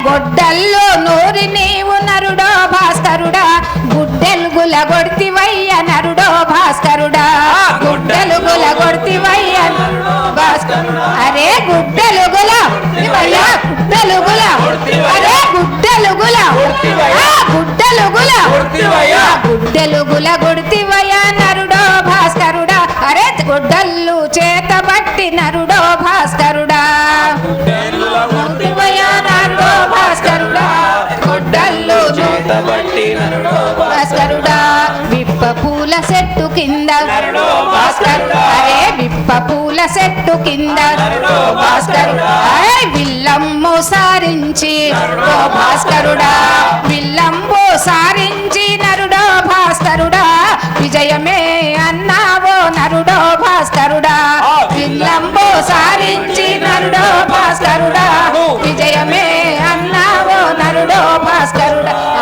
గొడ్డల్లో నూరి నీవు నరుడో భాస్కరుడా గుడ్డెలుగుల గొడితివయ్య నరుడో భాస్కరుడా గుడ్డెలుగుల గొడితివయ్య భాస్కరుడా అరే గుడ్డెలుగుల గుడ్డెలుగుల అరే గుడ్డెలుగుల గుడ్డెలుగుల గుడ్డెలుగుల గొడితివయ్య నరుడో భాస్కరుడా అరే గొడ్డల్లు చేతబట్టి నరుడో భాస్కరుడా నరుడో భాస్కరుడా గొడ్డల్లు చేతబట్టి నరుడో భాస్కరుడా విప్ప పూల చెట్టు కింద భాస్కరుడా అరే విప్ప పూల చెట్టు కింద భాస్కరుడా విల్లంబు సారించి భాస్కరుడా విల్లంబు సారించి నరుడో భాస్కరుడా విజయమే అన్నావో నరుడో భాస్కరుడా విల్లంబు సారించి నరుడో భాస్కరుడా విజయమే